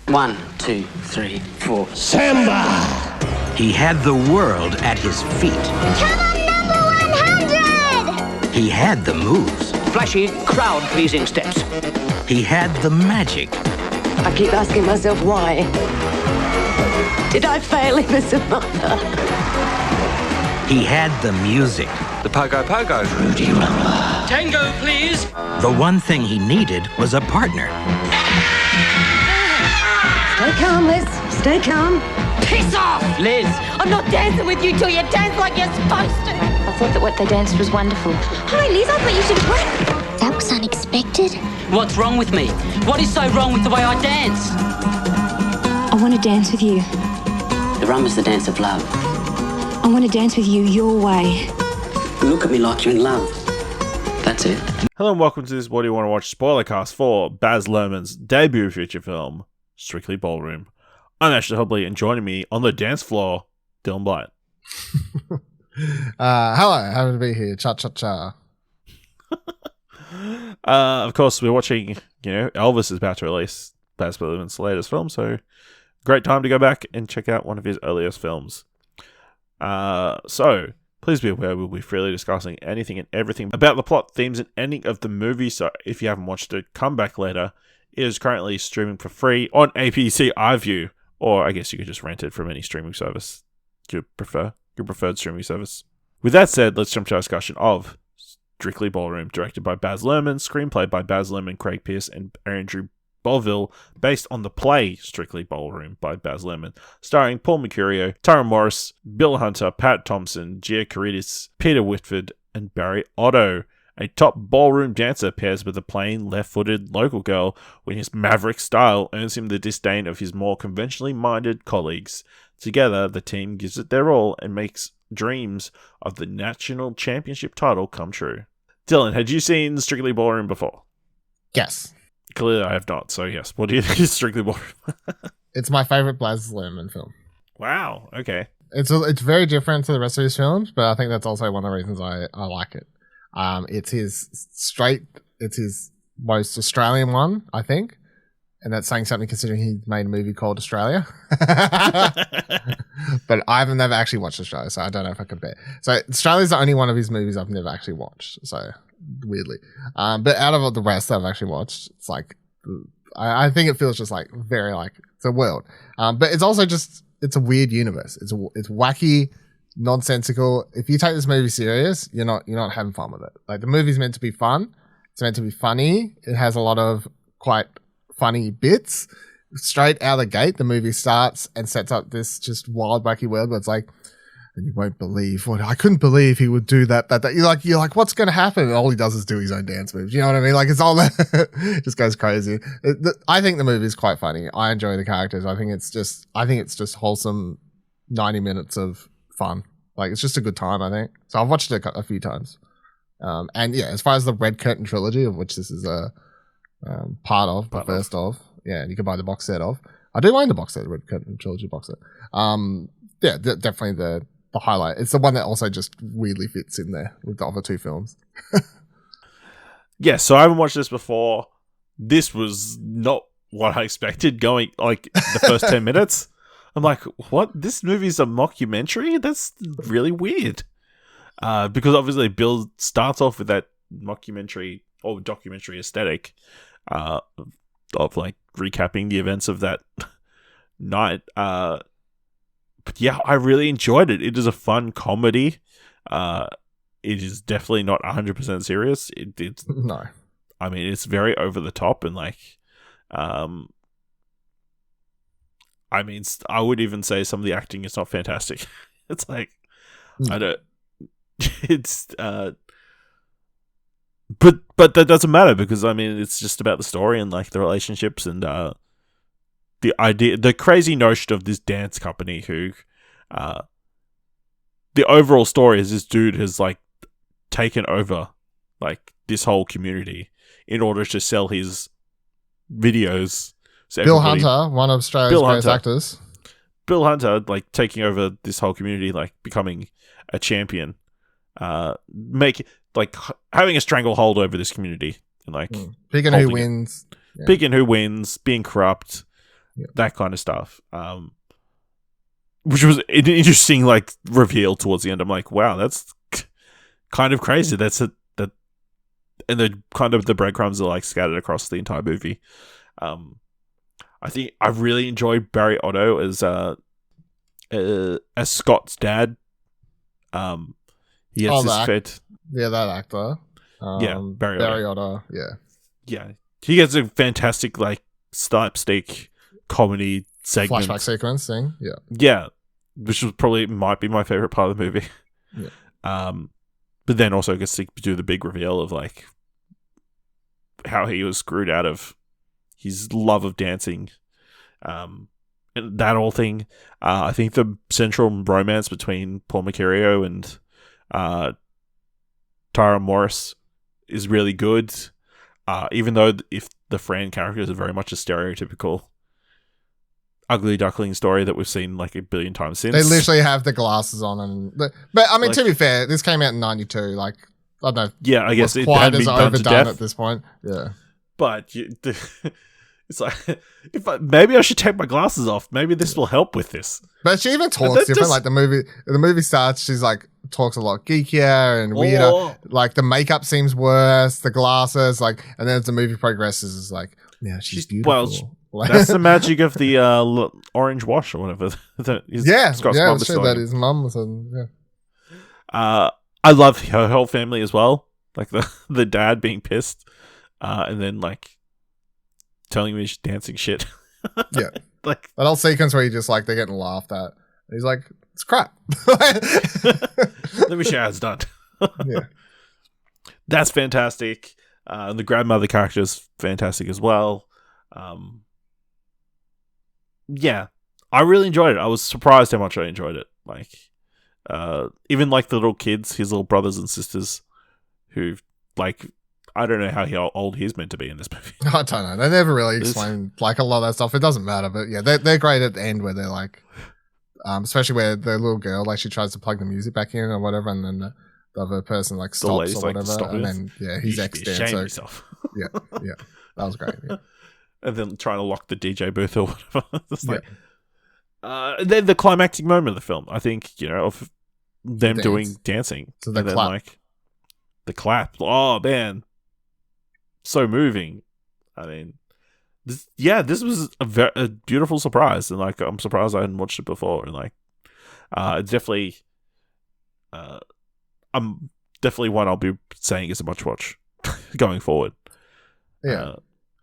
1, 2, 3, 4. Samba! He had the world at his feet. Come on, number 100! He had the moves. Flashy, crowd-pleasing steps. He had the magic. I keep asking myself why. Did I fail him as a mother? He had the music. The pogo, Rudy. Tango, please. The one thing he needed was a partner. Stay calm, Liz. Stay calm. Piss off! Liz. I'm not dancing with you till you dance like you're supposed to. I thought that what they danced was wonderful. Hi, Liz, I thought you should work. That was unexpected. What's wrong with me? What is so wrong with the way I dance? I want to dance with you. The rumba's the dance of love. I want to dance with you your way. Look at me like you're in love. That's it. Hello and welcome to this What Do You Want to Watch Spoilercast for Baz Luhrmann's debut feature film, Strictly Ballroom. I'm Ashley Hobley, and joining me on the dance floor, Dylan Blight. Hello, happy to be here. Cha-cha-cha. Of course, we're watching, Elvis is about to release Baz Luhrmann's latest film, so great time to go back and check out one of his earliest films. So, please be aware we'll be freely discussing anything and everything about the plot, themes, and ending of the movie, so if you haven't watched it, come back later. It is currently streaming for free on APC iView, or I guess you could just rent it from any streaming service you prefer, your preferred streaming service. With that said, let's jump to our discussion of Strictly Ballroom, directed by Baz Luhrmann, screenplay by Baz Luhrmann, Craig Pearce, and Andrew Bovell, based on the play Strictly Ballroom by Baz Luhrmann, starring Paul Mercurio, Morice, Bill Hunter, Pat Thomson, Carides, Peter Whitford, and Barry Otto. A top ballroom dancer pairs with a plain, left-footed local girl when his maverick style earns him the disdain of his more conventionally minded colleagues. Together, the team gives it their all and makes dreams of the national championship title come true. Dylan, had you seen Strictly Ballroom before? Yes. Clearly I have not, so yes. What do you think of Strictly Ballroom? It's my favorite Baz Luhrmann film. Wow, okay. It's very different to the rest of his films, but I think that's also one of the reasons I like it. It's his most Australian one, I think. And that's saying something considering he made a movie called Australia. But I've never actually watched Australia, so I don't know if I can bet. So Australia's the only one of his movies I've never actually watched. So weirdly. But out of the rest that I've actually watched, it's like, I think it feels just like very like, it's a world. But it's also just, it's a weird universe. It's wacky, nonsensical. If you take this movie serious, you're not having fun with it. Like, the movie's meant to be fun. It's meant to be funny. It has a lot of quite funny bits. Straight out of the gate, the movie starts and sets up this just wild, wacky world where it's like, and you won't believe what I couldn't believe he would do that. You're like, what's going to happen? And all he does is do his own dance moves. You know what I mean? Like, it's all that just goes crazy. I think the movie is quite funny. I enjoy the characters. I think it's just wholesome 90 minutes of fun. Like, it's just a good time, I think. So I've watched it a few times. And yeah, as far as the Red Curtain trilogy, of which this is a part of, the first of, yeah, and you can buy the box set of. I do own the box set, the Red Curtain trilogy box set. Yeah, definitely the highlight. It's the one that also just weirdly fits in there with the other two films. Yeah, so I haven't watched this before. This was not what I expected going, like, the first 10 minutes. I'm like, what? This movie's a mockumentary? That's really weird. Because obviously Bill starts off with that mockumentary or documentary aesthetic of like recapping the events of that night. But yeah, I really enjoyed it. It is a fun comedy. It is definitely not 100% serious. It's no. I mean, it's very over the top and like, I mean, I would even say some of the acting is not fantastic. It's like, I don't, it's, but that doesn't matter because I mean, it's just about the story and like the relationships and, the idea, the crazy notion of this dance company who, the overall story is this dude has like taken over like this whole community in order to sell his videos. So Bill Hunter, one of Australia's greatest actors. Bill Hunter, like taking over this whole community, like becoming a champion, having a stranglehold over this community and like picking who wins, picking who wins, being corrupt. that kind of stuff. Which was an interesting like reveal towards the end. I'm like, wow, that's kind of crazy. And the kind of the breadcrumbs are like scattered across the entire movie. I think I really enjoyed Barry Otto as Scott's dad. He has this fit. Yeah, that actor. Barry Otto. Yeah. He gets a fantastic like slapstick comedy segment. Flashback sequence thing. Yeah. Which might be my favorite part of the movie. Yeah. But then also gets to do the big reveal of like how he was screwed out of his love of dancing, and that whole thing. I think the central romance between Paul Mercurio and Tara Morice is really good. Even though if the Fran characters are very much a stereotypical ugly duckling story that we've seen like a billion times since. They literally have the glasses on, but I mean, like, to be fair, this came out in '92. Like, I don't know. Yeah, I guess it it quite hadn't as been done to overdone death at this point. Yeah, but it's like maybe I should take my glasses off. Maybe this will help with this. But she even talks different. Like the movie starts, she's like talks a lot geekier and weirder. Like the makeup seems worse, the glasses, like, and then as the movie progresses, it's like, yeah, she's beautiful. Well, that's the magic of the orange wash or whatever. Scott's mum was that his mum was. I love her whole family as well. Like the dad being pissed, and then like telling me she's dancing shit. Yeah, like that whole sequence where he just like they're getting laughed at. He's like, it's crap. Let me show you how it's done. Yeah, that's fantastic. The grandmother character is fantastic as well. Yeah, I really enjoyed it. I was surprised how much I enjoyed it. Like, even like the little kids, his little brothers and sisters, who like, I don't know how old he's meant to be in this movie. I don't know. They never really explain like a lot of that stuff. It doesn't matter, but yeah, they're great at the end where they're like, especially where the little girl like she tries to plug the music back in or whatever, and then the other person like stops or whatever, and then he's ex-dancer. Yeah, that was great. Yeah. And then trying to lock the DJ booth or whatever. Then the climactic moment of the film, I think, of them doing dancing. So the and clap. Then, like, the clap. Oh, man. So moving. I mean, this was a beautiful surprise. And, like, I'm surprised I hadn't watched it before. And, like, it's definitely... I'm definitely one I'll be saying is a must watch going forward. Yeah.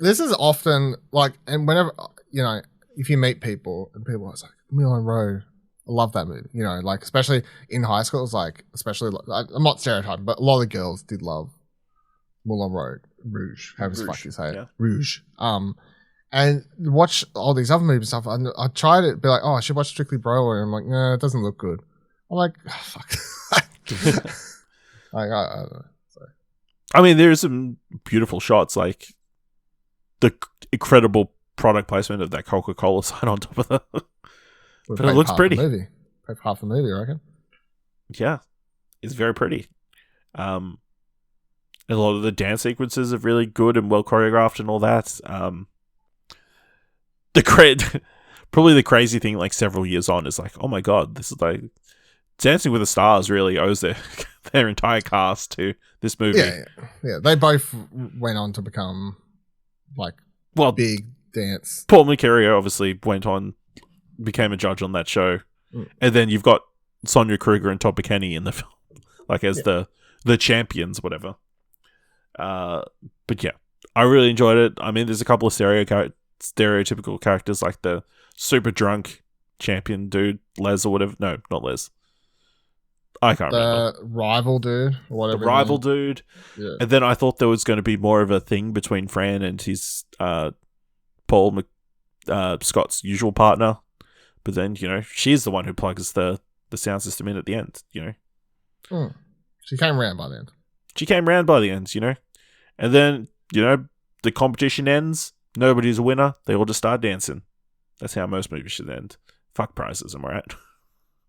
This is often like, and whenever, if you meet people and people are like, Moulin Rouge, I love that movie, like, especially in high school, it's like, I'm not stereotyping, but a lot of the girls did love Moulin Rouge, however the fuck you say it, yeah. Rouge. And watch all these other movies and stuff. I tried to be like, I should watch Strictly Broadway. I'm like, no, it doesn't look good. I'm like, fuck. Like, I don't know. So. I mean, there's some beautiful shots, like the incredible product placement of that Coca-Cola sign on top of that. But it looks pretty. Half the movie, I reckon. Yeah, it's very pretty. A lot of the dance sequences are really good and well choreographed and all that. Probably the crazy thing, like several years on, is like, oh my god, this is like Dancing with the Stars really owes their entire cast to this movie. Yeah. They both went on to become like big dance. Paul Mercurio obviously became a judge on that show, and then you've got Sonia Kruger and Todd McKenney in the film, like as the champions, whatever. But yeah, I really enjoyed it. I mean, there's a couple of stereotypical characters, like the super drunk champion dude, Les or whatever. No, not Les. I can't remember. The rival dude, or whatever. The rival dude. Yeah. And then I thought there was going to be more of a thing between Fran and his Scott's usual partner. But then, she's the one who plugs the sound system in at the end, She came around by the end. And then, the competition ends. Nobody's a winner. They all just start dancing. That's how most movies should end. Fuck prizes, am I right?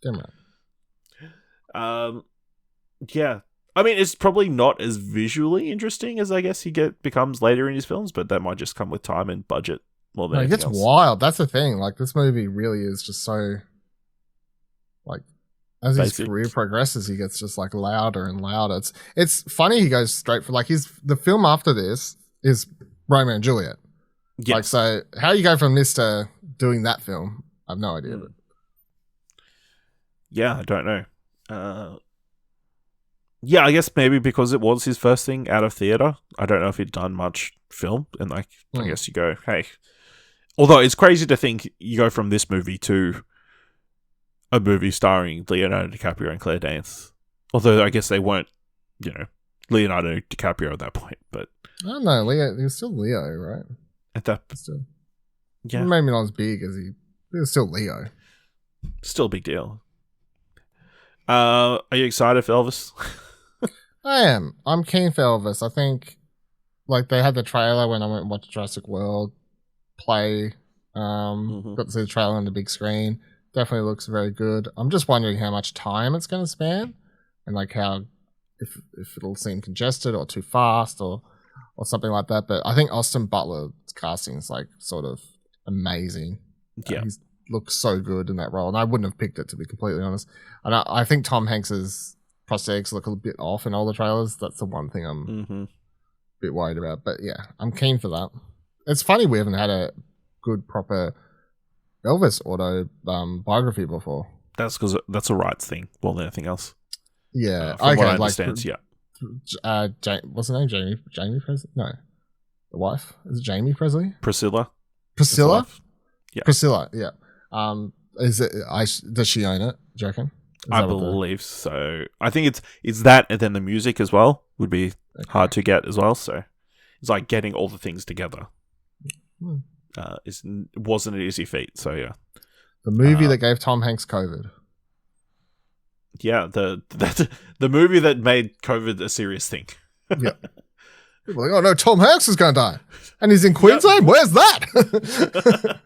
Damn right. Yeah. I mean, it's probably not as visually interesting as I guess he becomes later in his films, but that might just come with time and budget more than No, it anything gets else. wild. That's the thing. Like, this movie really is just so, like, as his Basic. career progresses, he gets just like louder and louder. It's funny. He goes straight for like the film after this is Romeo and Juliet. Yes. Like, so how you go from this to doing that film, I have no idea. But Yeah, I don't know. Yeah, I guess maybe because it was his first thing out of theatre. I don't know if he'd done much film, and like I guess you go, hey. Although it's crazy to think you go from this movie to a movie starring Leonardo DiCaprio and Claire Danes. Although I guess they weren't, Leonardo DiCaprio at that point, but I don't know. Leo, he was still Leo, right? at that, Still, yeah, maybe not as big as he was still Leo. still a big deal. Are you excited for Elvis? I am. I'm keen for Elvis. I think, like, they had the trailer when I went and watched Jurassic World play. Got to see the trailer on the big screen. Definitely looks very good. I'm just wondering how much time it's going to span, and like how if it'll seem congested or too fast or something like that. But I think Austin Butler's casting is like sort of amazing. Yeah. He looks so good in that role, and I wouldn't have picked it, to be completely honest. And I think Tom Hanks's prosthetics look a bit off in all the trailers. That's the one thing I'm a bit worried about. But yeah, I'm keen for that. It's funny we haven't had a good proper Elvis biography before. That's because that's a rights thing more than anything else. Yeah, From what I like, understand, yeah. What's her name? Jamie Presley? No, the wife is it Jamie Presley? Priscilla? Priscilla? His wife. Yeah. Priscilla. Yeah. Is it? Does she own it? Do you reckon? I believe so. I think it's that, and then the music as well would be hard to get as well. So it's like getting all the things together. Wasn't an easy feat. So yeah, the movie that gave Tom Hanks COVID. Yeah, the movie that made COVID a serious thing. Yeah. People are like, oh no, Tom Hanks is going to die, and he's in Queensland. Yep. Where's that?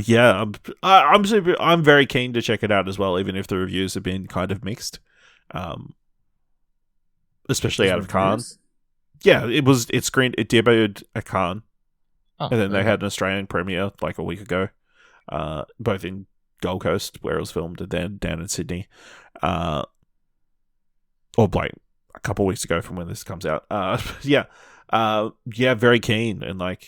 Yeah, I'm very keen to check it out as well, even if the reviews have been kind of mixed, especially out of Cannes. Yeah, it debuted at Cannes, and then they had an Australian premiere like a week ago, both in Gold Coast where it was filmed, and then down in Sydney, or like a couple of weeks ago from when this comes out. Yeah, very keen, and like.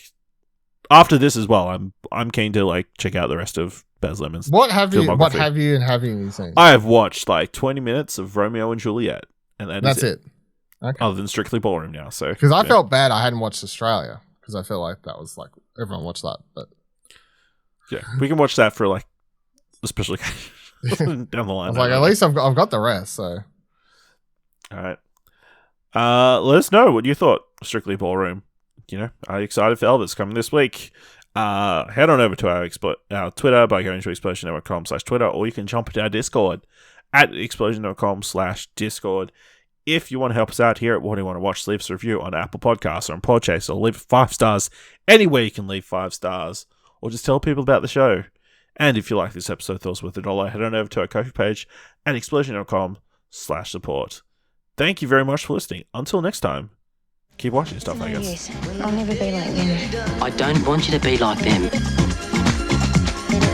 After this as well, I'm keen to like check out the rest of Baz Luhrmann's What have you filmography. seen? I have watched like 20 minutes of Romeo and Juliet, and that's it. Okay. Other than strictly Ballroom now, so because I felt bad I hadn't watched Australia because I feel like that was like everyone watched that, but yeah, we can watch that for like a special occasion down the line. I was like, at least I've got the rest. So, all right, let us know what you thought of Strictly Ballroom. Are you excited for Elvis coming this week? Head on over to our Twitter by going to explosionnetwork.com/Twitter, or you can jump into our Discord at explosion.com/Discord. If you want to help us out here at What Do You Want to Watch, leave us a review on Apple Podcasts or on Podchaser, or leave 5 stars anywhere you can leave 5 stars, or just tell people about the show. And if you like this episode, thought it was worth $1, head on over to our Ko-fi page at explosion.com/support. Thank you very much for listening. Until next time. Keep watching stuff, I guess. I'll never be like them. I don't want you to be like them.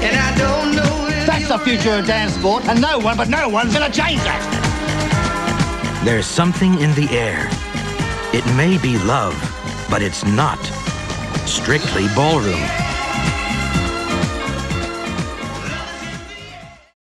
And I don't know That's the future of dance sport, and no one's gonna change that. There's something in the air. It may be love, but it's not. Strictly Ballroom.